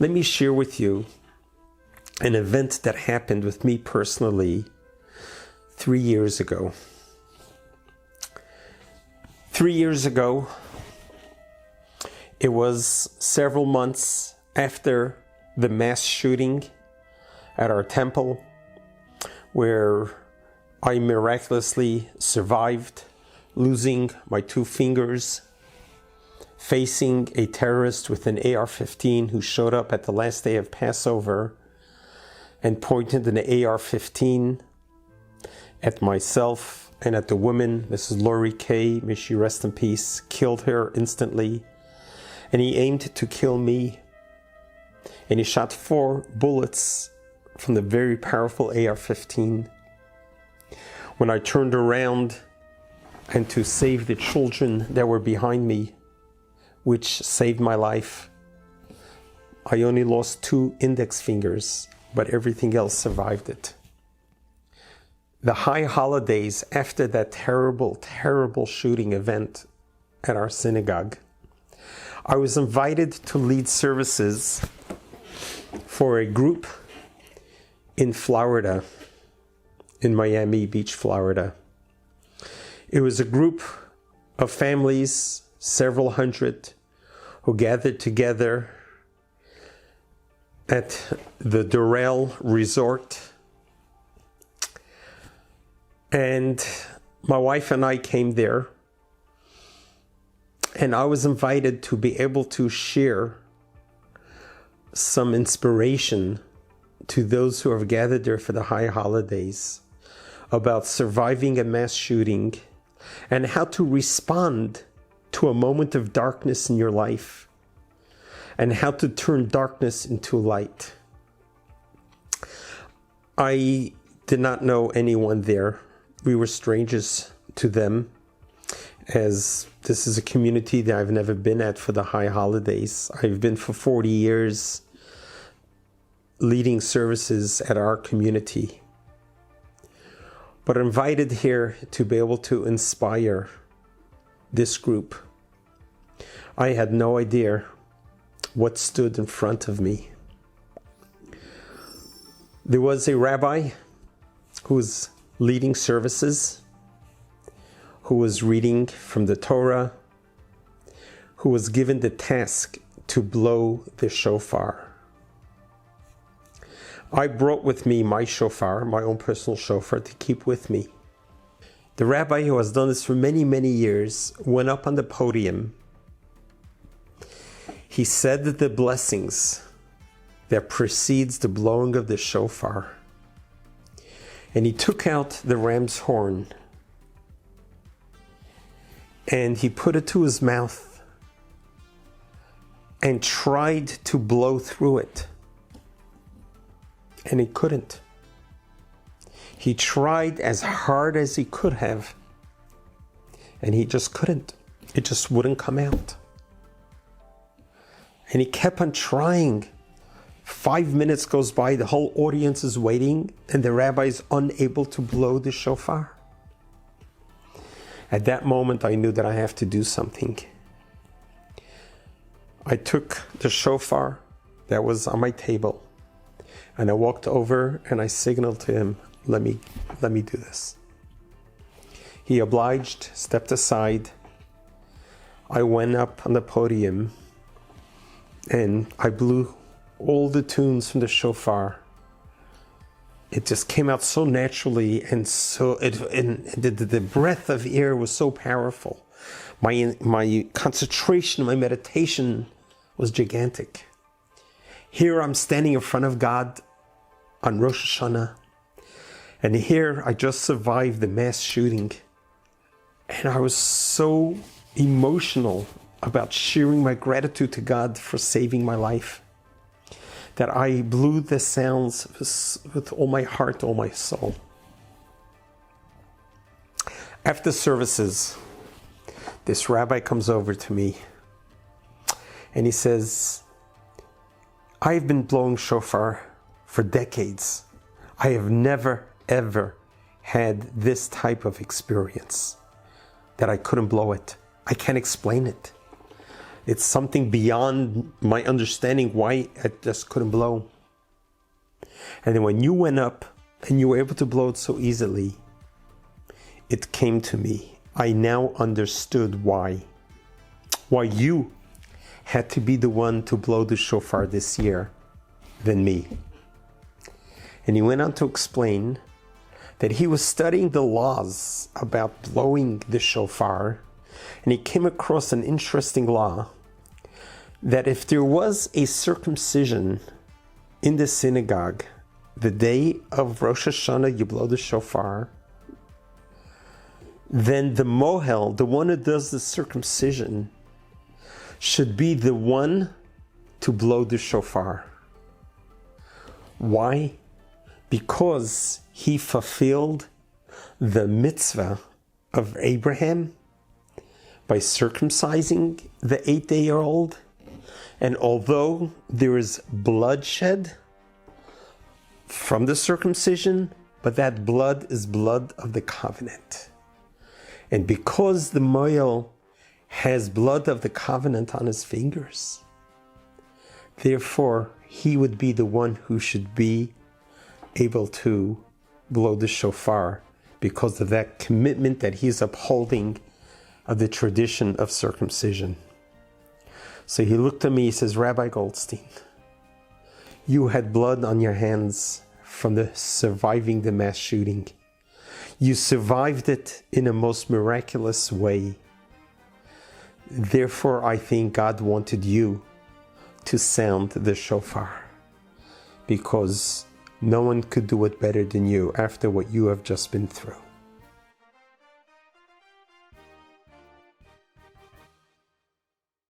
Let me share with you an event that happened with me personally 3 years ago. 3 years ago, it was several months after the mass shooting at our temple, where I miraculously survived losing my 2 fingers, facing a terrorist with an AR-15 who showed up at the last day of Passover and pointed an AR-15 at myself and at the woman, Mrs. Lori Kay, may she rest in peace, killed her instantly. And he aimed to kill me. And he shot 4 bullets from the very powerful AR-15. When I turned around and to save the children that were behind me, which saved my life, I only lost 2 index fingers, but everything else survived it. The high holidays after that terrible, terrible shooting event at our synagogue, I was invited to lead services for a group in Florida, in Miami Beach, Florida. It was a group of families, several hundred, who gathered together at the Doral Resort. And my wife and I came there, and I was invited to be able to share some inspiration to those who have gathered there for the high holidays about surviving a mass shooting and how to respond to a moment of darkness in your life and how to turn darkness into light. I did not know anyone there. We were strangers to them, as this is a community that I've never been at for the high holidays. I've been for 40 years leading services at our community, but invited here to be able to inspire this group. I had no idea what stood in front of me. There was a rabbi who was leading services, who was reading from the Torah, who was given the task to blow the shofar. I brought with me my shofar, my own personal shofar, to keep with me. The rabbi, who has done this for many, many years, went up on the podium. He said the blessings that precedes the blowing of the shofar. And he took out the ram's horn and he put it to his mouth and tried to blow through it. And he couldn't. He tried as hard as he could have, and he just couldn't. It just wouldn't come out. And he kept on trying. 5 minutes goes by, the whole audience is waiting, and the rabbi is unable to blow the shofar. At that moment, I knew that I have to do something. I took the shofar that was on my table, and I walked over and I signaled to him, let me do this. He obliged, stepped aside. I went up on the podium and I blew all the tunes from the shofar. It just came out so naturally, and the breath of air was so powerful. My concentration, my meditation was gigantic. Here I'm standing in front of God on Rosh Hashanah, and here I just survived the mass shooting, and I was so emotional about sharing my gratitude to God for saving my life that I blew the sounds with all my heart, all my soul. After services, this rabbi comes over to me and he says, I've been blowing shofar for decades. I have never, ever had this type of experience that I couldn't blow it. I can't explain it. It's something beyond my understanding why I just couldn't blow. And then when you went up and you were able to blow it so easily, it came to me. I now understood why you had to be the one to blow the shofar this year than me. And he went on to explain that he was studying the laws about blowing the shofar, and he came across an interesting law that if there was a circumcision in the synagogue the day of Rosh Hashanah, you blow the shofar, then the mohel, the one who does the circumcision, should be the one to blow the shofar. Why? Because he fulfilled the mitzvah of Abraham by circumcising the 8-day-old. And although there is bloodshed from the circumcision, but that blood is blood of the covenant. And because the mohel has blood of the covenant on his fingers, therefore he would be the one who should be able to blow the shofar because of that commitment that he's upholding of the tradition of circumcision. So he looked at me, he says, Rabbi Goldstein, you had blood on your hands from surviving the mass shooting. You survived it in a most miraculous way. Therefore, I think God wanted you to sound the shofar, because no one could do it better than you after what you have just been through.